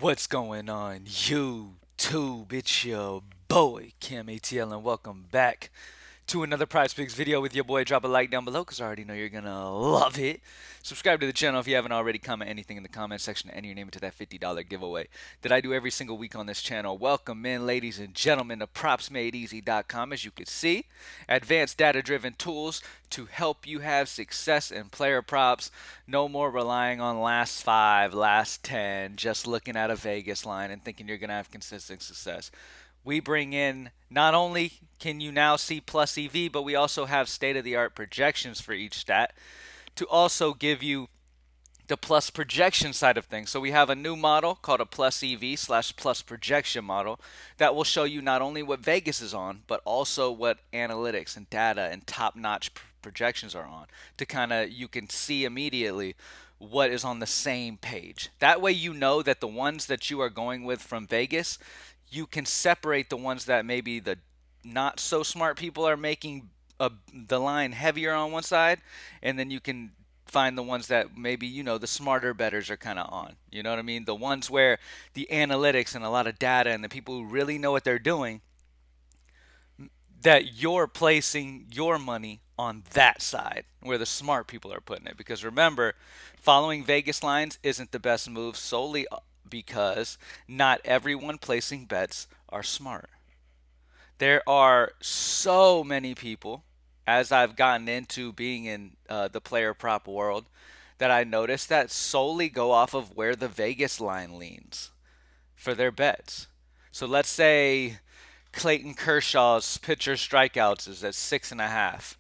What's going on, YouTube? It's your boy, Cam ATL, and welcome back to another Prizepicks video with your boy. Drop a like down below because I already know you're going to love it. Subscribe to the channel if you haven't already. Comment anything in the comment section and enter your name into that $50 giveaway that I do every single week on this channel. Welcome in, ladies and gentlemen, to PropsMadeEasy.com. As you can see, advanced data-driven tools to help you have success in player props. No more relying on last 5, last 10, just looking at a Vegas line and thinking you're going to have consistent success. We bring in, not only can you now see plus EV, but we also have state-of-the-art projections for each stat to also give you the plus projection side of things. So we have a new model called a plus EV slash plus projection model that will show you not only what Vegas is on, but also what analytics and data and top-notch projections are on, to kind of, you can see immediately what is on the same page. That way you know that the ones that you are going with from Vegas, you can separate the ones that maybe the not so smart people are making the line heavier on one side, and then you can find the ones that maybe, the smarter betters are kind of on. You know what I mean? The ones where the analytics and a lot of data and the people who really know what they're doing, that you're placing your money on that side where the smart people are putting it. Because remember, following Vegas lines isn't the best move solely because not everyone placing bets are smart. There are so many people, as I've gotten into being in the player prop world, that I noticed that solely go off of where the Vegas line leans for their bets. So let's say Clayton Kershaw's pitcher strikeouts is at 6.5,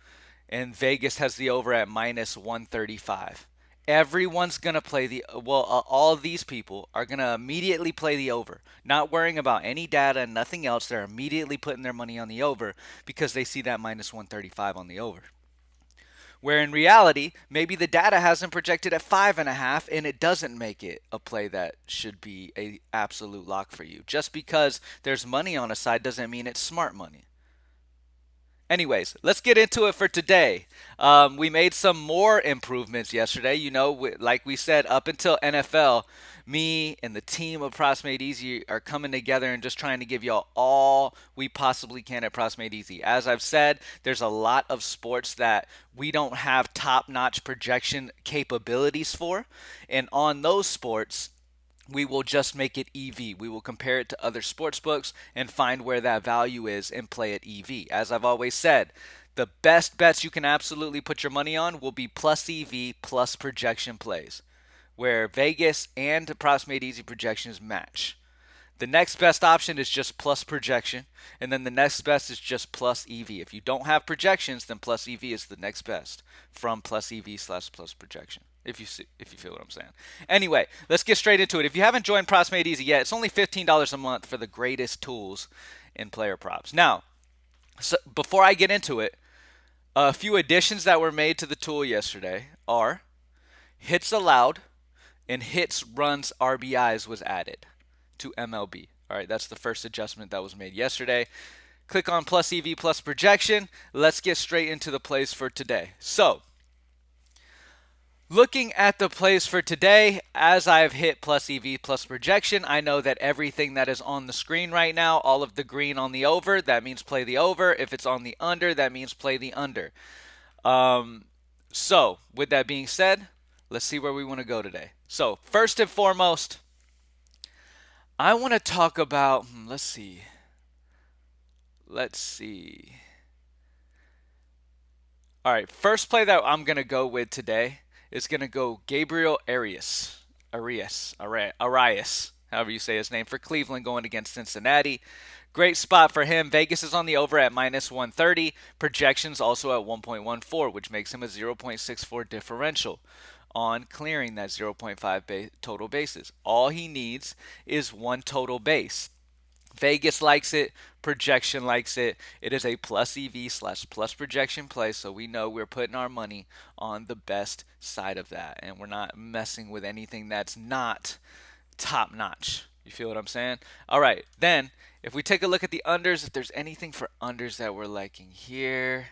and Vegas has the over at minus 135. Everyone's going to play all of these people are going to immediately play the over, not worrying about any data, nothing else. They're immediately putting their money on the over because they see that minus 135 on the over. Where in reality, maybe the data hasn't projected at 5.5 and it doesn't make it a play that should be a absolute lock for you. Just because there's money on a side doesn't mean it's smart money. Anyways, let's get into it for today. We made some more improvements yesterday. Like we said, up until NFL, me and the team of Props Made Easy are coming together and just trying to give y'all all we possibly can at Props Made Easy. As I've said, there's a lot of sports that we don't have top-notch projection capabilities for, and on those sports, we will just make it EV. We will compare it to other sports books and find where that value is and play it EV. As I've always said, the best bets you can absolutely put your money on will be plus EV plus projection plays, where Vegas and Props Made Easy projections match. The next best option is just plus projection, and then the next best is just plus EV. If you don't have projections, then plus EV is the next best from plus EV slash plus projection. If you feel what I'm saying. Anyway, let's get straight into it. If you haven't joined Props Made Easy yet, it's only $15 a month for the greatest tools in player props. Now, before I get into it, a few additions that were made to the tool yesterday are hits allowed and hits, runs, RBIs was added to MLB. All right, that's the first adjustment that was made yesterday. Click on plus EV plus projection. Let's get straight into the plays for today. So, looking at the plays for today, as I've hit plus EV plus projection, I know that everything that is on the screen right now, all of the green on the over, that means play the over. If it's on the under, that means play the under. So, with that being said, let's see where we want to go today. So, first and foremost, I want to talk about, let's see. All right, first play that I'm going to go with today is going to go Gabriel Arias, however you say his name, for Cleveland going against Cincinnati. Great spot for him. Vegas is on the over at minus 130. Projections also at 1.14, which makes him a 0.64 differential on clearing that 0.5 total bases. All he needs is one total base. Vegas likes it. Projection likes it. It is a plus EV slash plus projection play, so we know we're putting our money on the best side of that, and we're not messing with anything that's not top notch. You feel what I'm saying? All right, then if we take a look at the unders, if there's anything for unders that we're liking here,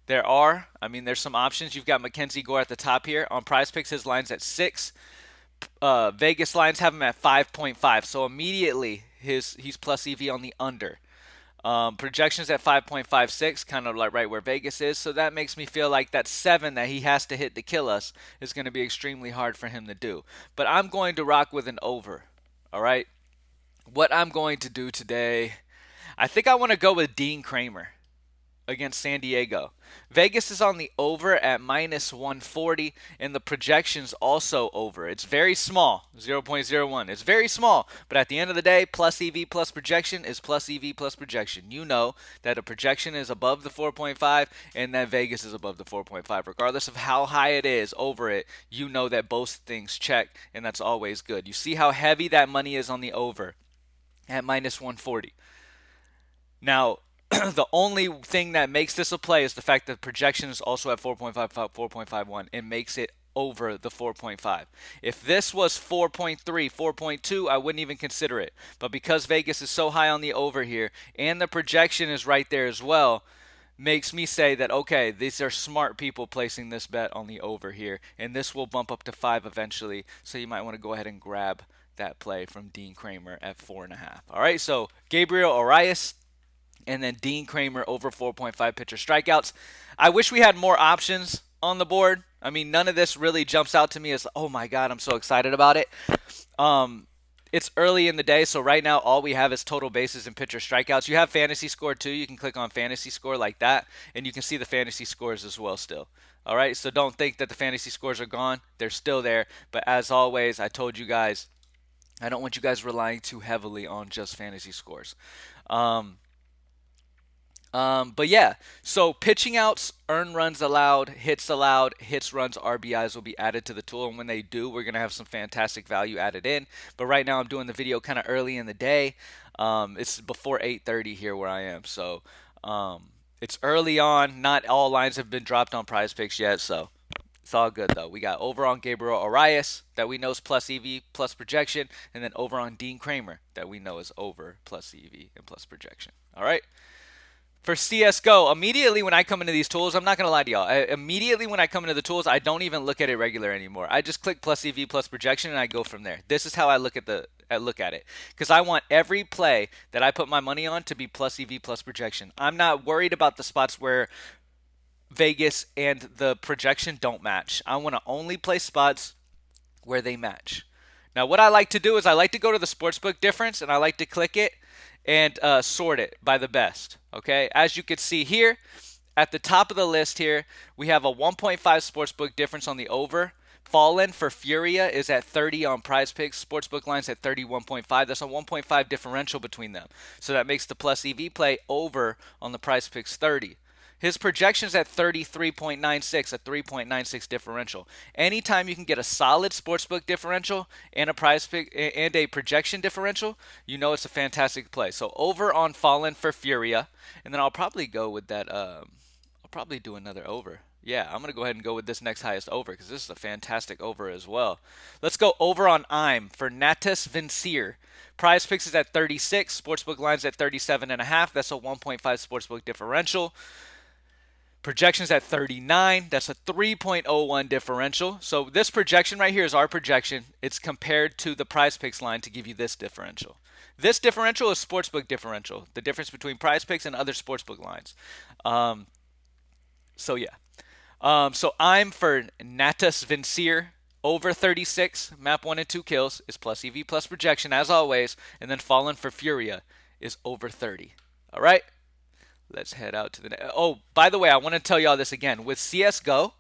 there's some options. You've got Mackenzie Gore at the top here. On Prize Picks, his line's at 6. Vegas lines have him at 5.5. So immediately he's plus EV on the under. Projections at 5.56, kind of like right where Vegas is. So that makes me feel like that 7 that he has to hit to kill us is going to be extremely hard for him to do. But I'm going to rock with an over. All right. What I'm going to do today, I think I want to go with Dean Kramer against San Diego. Vegas is on the over at minus 140, and the projection's also over. It's very small, 0.01. It's very small, but at the end of the day, plus EV plus projection is plus EV plus projection. You know that a projection is above the 4.5 and that Vegas is above the 4.5. Regardless of how high it is over it, you know that both things check, and that's always good. You see how heavy that money is on the over at minus 140. Now, the only thing that makes this a play is the fact that projection is also at 4.55, 4.51. It makes it over the 4.5. If this was 4.3, 4.2, I wouldn't even consider it. But because Vegas is so high on the over here and the projection is right there as well, makes me say that, okay, these are smart people placing this bet on the over here, and this will bump up to 5 eventually. So you might want to go ahead and grab that play from Dean Kramer at 4.5. All right, so Gabriel Arias and then Dean Kramer over 4.5 pitcher strikeouts. I wish we had more options on the board. I mean, none of this really jumps out to me as, oh my God, I'm so excited about it. It's early in the day, so right now all we have is total bases and pitcher strikeouts. You have fantasy score too. You can click on fantasy score like that, and you can see the fantasy scores as well still. All right, so don't think that the fantasy scores are gone. They're still there, but as always, I told you guys, I don't want you guys relying too heavily on just fantasy scores. But yeah, so pitching outs, earned runs allowed, hits, runs, RBIs will be added to the tool. And when they do, we're going to have some fantastic value added in. But right now I'm doing the video kind of early in the day. It's before 8:30 here where I am. So it's early on. Not all lines have been dropped on Prizepicks yet. So it's all good though. We got over on Gabriel Arias that we know is plus EV plus projection. And then over on Dean Kramer that we know is over plus EV and plus projection. All right. For CSGO, immediately when I come into these tools, I'm not going to lie to y'all. Immediately when I come into the tools, I don't even look at it regular anymore. I just click plus EV plus projection and I go from there. This is how I look at it. Because I want every play that I put my money on to be plus EV plus projection. I'm not worried about the spots where Vegas and the projection don't match. I want to only play spots where they match. Now, what I like to do is I like to go to the sportsbook difference and I like to click it and sort it by the best. Okay, as you can see here, at the top of the list here, we have a 1.5 sportsbook difference on the over. Fallen for Furia is at 30 on Prizepicks. Sportsbook lines at 31.5. That's a 1.5 differential between them. So that makes the plus EV play over on the Prizepicks 30. His projection's at 33.96, a 3.96 differential. Anytime you can get a solid sportsbook differential and a prize pick and a projection differential, you know it's a fantastic play. So over on Fallen for Furia, and then I'll probably go with that. I'll probably do another over. Yeah, I'm going to go ahead and go with this next highest over because this is a fantastic over as well. Let's go over on IM for Natus Vincere. Prize picks is at 36. Sportsbook lines at 37.5. That's a 1.5 sportsbook differential. Projections at 39. That's a 3.01 differential. So this projection right here is our projection. It's compared to the prize picks line to give you this differential. This differential is sportsbook differential, the difference between prize picks and other sportsbook lines. So yeah. So I'm for Natus Vincere over 36. Map 1 and 2 kills is plus EV plus projection as always. And then Fallen for Furia is over 30. All right. Let's head out to the... Oh, by the way, I want to tell y'all this again. With CSGO,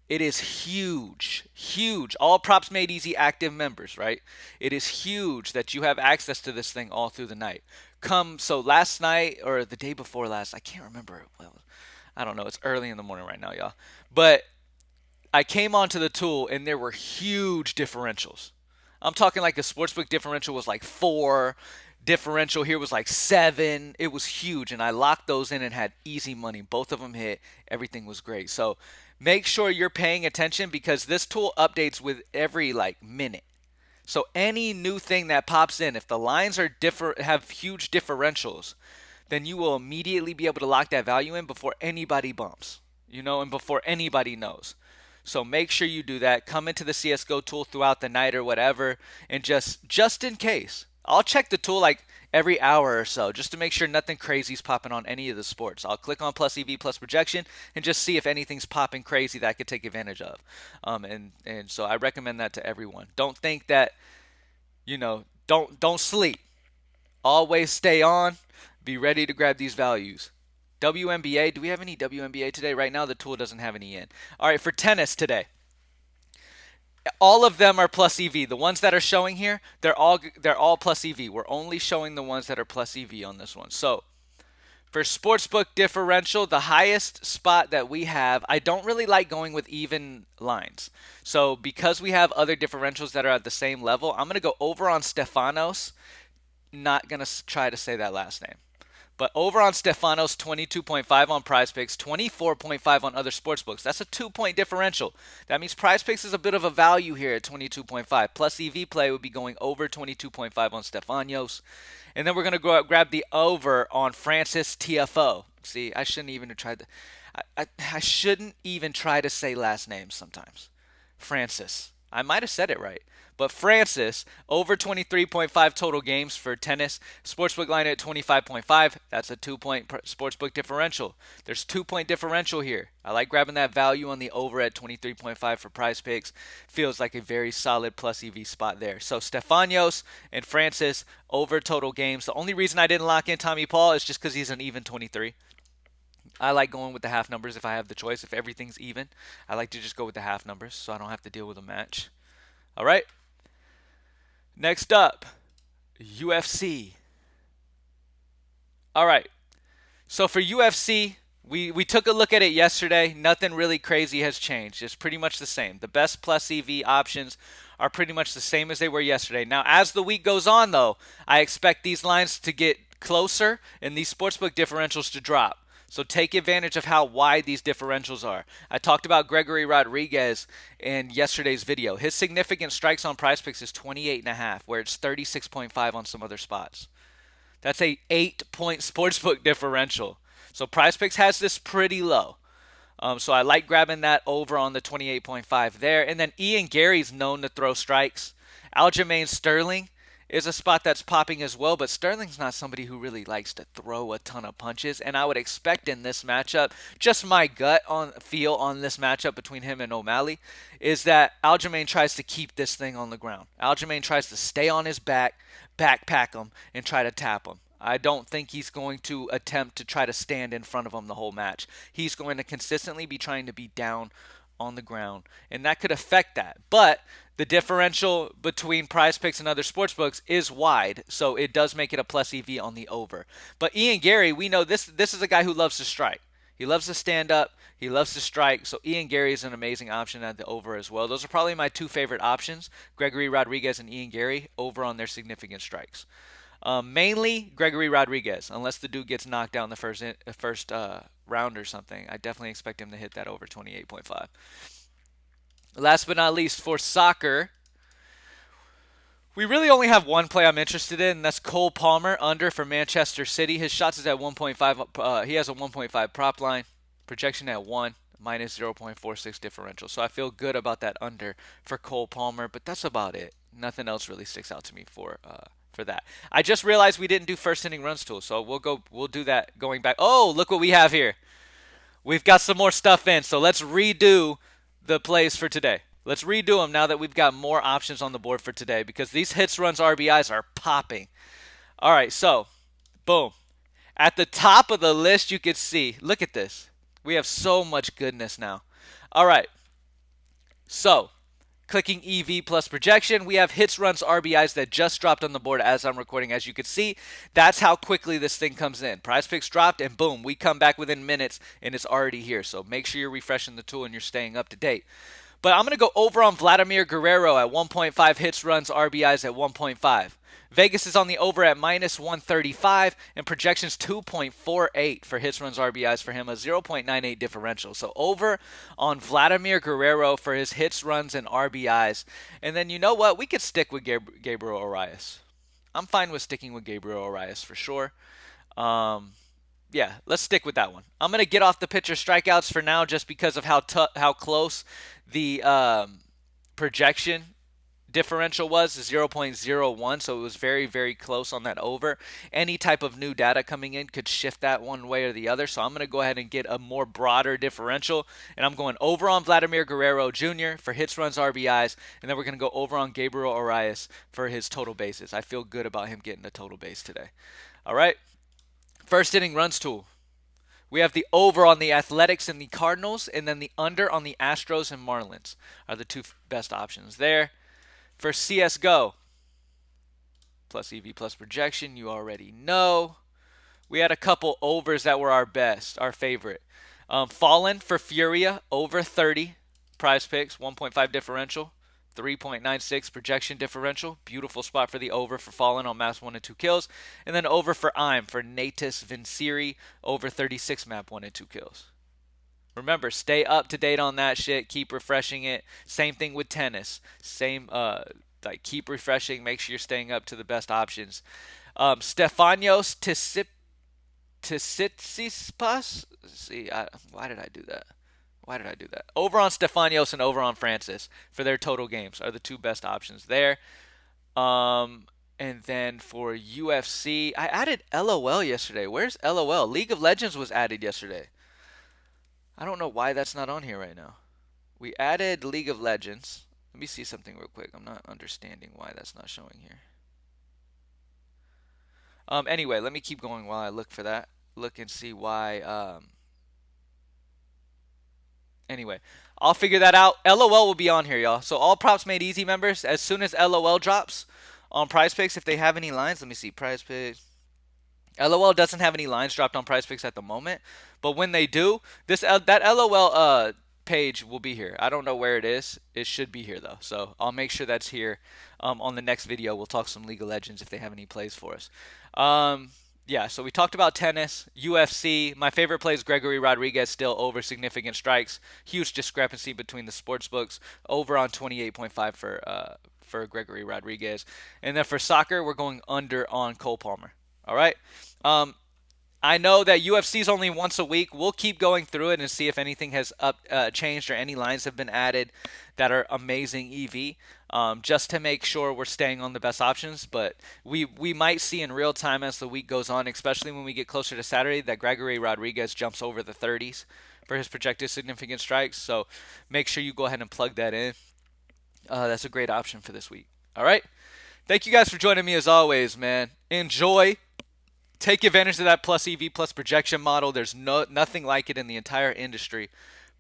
it is huge, huge. All Props Made Easy active members, right? It is huge that you have access to this thing all through the night. So last night or the day before last, I can't remember. Well, I don't know. It's early in the morning right now, y'all. But I came onto the tool and there were huge differentials. I'm talking like the sportsbook differential was like 4. Differential here was like 7. It was huge, and I locked those in and had easy money. Both of them hit. Everything was great. So make sure you're paying attention because this tool updates with every like minute. So any new thing that pops in, if the lines are have huge differentials, then you will immediately be able to lock that value in before anybody bumps, and before anybody knows. So make sure you do that. Come into the CSGO tool throughout the night or whatever, and just in case. I'll check the tool like every hour or so just to make sure nothing crazy is popping on any of the sports. I'll click on plus EV plus projection and just see if anything's popping crazy that I could take advantage of. And so I recommend that to everyone. Don't think that, don't sleep. Always stay on. Be ready to grab these values. WNBA, do we have any WNBA today? Right now the tool doesn't have any in. All right, for tennis today, all of them are plus EV. The ones that are showing here, they're all plus EV. We're only showing the ones that are plus EV on this one. So for sportsbook differential, the highest spot that we have, I don't really like going with even lines. So because we have other differentials that are at the same level, I'm going to go over on Stefanos. Not going to try to say that last name. But over on Stefanos, 22.5 on Prizepicks, 24.5 on other sportsbooks. That's a 2-point differential. That means Prizepicks is a bit of a value here at 22.5. Plus EV play would be going over 22.5 on Stefanos. And then we're going to go out, grab the over on Francis TFO. See, I shouldn't even have tried to, I shouldn't even try to say last names sometimes. Francis. I might have said it right. But Francis, over 23.5 total games for tennis. Sportsbook line at 25.5. That's a 2-point sportsbook differential. There's 2-point differential here. I like grabbing that value on the over at 23.5 for Prizepicks. Feels like a very solid plus EV spot there. So Stefanos and Francis, over total games. The only reason I didn't lock in Tommy Paul is just because he's an even 23. I like going with the half numbers if I have the choice. If everything's even, I like to just go with the half numbers so I don't have to deal with a match. All right. Next up, UFC. All right. So for UFC, we took a look at it yesterday. Nothing really crazy has changed. It's pretty much the same. The best plus EV options are pretty much the same as they were yesterday. Now, as the week goes on, though, I expect these lines to get closer and these sportsbook differentials to drop. So take advantage of how wide these differentials are. I talked about Gregory Rodriguez in yesterday's video. His significant strikes on Prizepicks is 28.5, where it's 36.5 on some other spots. That's a 8-point sportsbook differential. So Prizepicks has this pretty low. So I like grabbing that over on the 28.5 there. And then Ian Gary's known to throw strikes. Aljamain Sterling is a spot that's popping as well, but Sterling's not somebody who really likes to throw a ton of punches, and I would expect in this matchup, just my gut on feel on this matchup between him and O'Malley, is that Aljamain tries to keep this thing on the ground. Aljamain tries to stay on his back, backpack him, and try to tap him. I don't think he's going to attempt to try to stand in front of him the whole match. He's going to consistently be trying to be down on the ground, and that could affect that. But the differential between Prizepicks and other sportsbooks is wide, so it does make it a plus EV on the over. But Ian Gary, we know this is a guy who loves to strike. He loves to stand up. He loves to strike. So Ian Gary is an amazing option at the over as well. Those are probably my two favorite options, Gregory Rodriguez and Ian Gary, over on their significant strikes. Mainly Gregory Rodriguez, unless the dude gets knocked down the first round or something. I definitely expect him to hit that over 28.5. Last but not least, for soccer, we really only have one play I'm interested in, and that's Cole Palmer under for Manchester City. His shots is at 1.5. He has a 1.5 prop line, projection at 1, minus 0.46 differential. So I feel good about that under for Cole Palmer, but that's about it. Nothing else really sticks out to me for that. I just realized we didn't do first inning runs tool, so we'll do that going back. Oh, look what we have here. We've got some more stuff in, so let's redo the plays for today. Let's redo them now that we've got more options on the board for today, because these hits, runs, RBIs are popping. All right, so boom. At the top of the list, you can see, look at this. We have so much goodness now. All right, so clicking EV plus projection, we have hits, runs, RBIs that just dropped on the board as I'm recording. As you can see, that's how quickly this thing comes in. Prizepicks dropped, and boom, we come back within minutes, and it's already here. So make sure you're refreshing the tool and you're staying up to date. But I'm going to go over on Vladimir Guerrero at 1.5 hits, runs, RBIs at 1.5. Vegas is on the over at minus 135, and projections 2.48 for hits, runs, RBIs for him, a 0.98 differential. So over on Vladimir Guerrero for his hits, runs, and RBIs. And then you know what? We could stick with Gabriel Arias. I'm fine with sticking with Gabriel Arias for sure. Yeah, let's stick with that one. I'm gonna get off the pitcher strikeouts for now, just because of how close the projection differential was 0.01, so it was very, very close on that over. Any type of new data coming in could shift that one way or the other, so I'm going to go ahead and get a more broader differential, and I'm going over on Vladimir Guerrero Jr. for hits, runs, RBIs, and then we're going to go over on Gabriel Arias for his total bases. I feel good about him getting a total base today. All right, first inning runs tool. We have the over on the Athletics and the Cardinals, and then the under on the Astros and Marlins are the two best options there. For CSGO, plus EV plus projection, you already know. We had a couple overs that were our best, our favorite. Fallen for Furia, over 30. Prizepicks, 1.5 differential. 3.96 projection differential. Beautiful spot for the over for Fallen on maps 1 and 2 kills. And then over for I'm for Natus Vincere, over 36 map 1 and 2 kills. Remember, stay up to date on that shit. Keep refreshing it. Same thing with tennis. Same, like keep refreshing. Make sure you're staying up to the best options. Stefanos Tsitsipas. See, why did I do that? Why did I do that? Over on Stefanos and over on Francis for their total games are the two best options there. And then for UFC, I added LOL yesterday. Where's LOL? League of Legends was added yesterday. I don't know why that's not on here right now. We added League of Legends. Let me see something real quick. I'm not understanding why that's not showing here. Anyway, let me keep going while I look for that. Look and see why. Anyway, I'll figure that out. LOL will be on here, y'all. So all props made easy members, as soon as LOL drops on Prizepicks, if they have any lines, let me see. Prizepicks. LOL doesn't have any lines dropped on Prizepicks at the moment, but when they do, that LOL page will be here. I don't know where it is. It should be here though, so I'll make sure that's here. On the next video, we'll talk some League of Legends if they have any plays for us. Yeah, so we talked about tennis, UFC. My favorite play is Gregory Rodriguez, still over significant strikes. Huge discrepancy between the sports books. Over on 28.5 for Gregory Rodriguez, and then for soccer, we're going under on Cole Palmer. All right. I know that UFC is only once a week. We'll keep going through it and see if anything has changed or any lines have been added that are amazing EV, just to make sure we're staying on the best options. But we might see in real time as the week goes on, especially when we get closer to Saturday, that Gregory Rodriguez jumps over the 30s for his projected significant strikes. So make sure you go ahead and plug that in. That's a great option for this week. All right. Thank you guys for joining me as always, man. Enjoy. Take advantage of that plus EV plus projection model. There's nothing like it in the entire industry.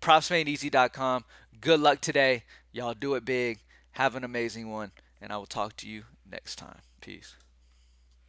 PropsMadeEasy.com. Good luck today. Y'all do it big. Have an amazing one. And I will talk to you next time. Peace.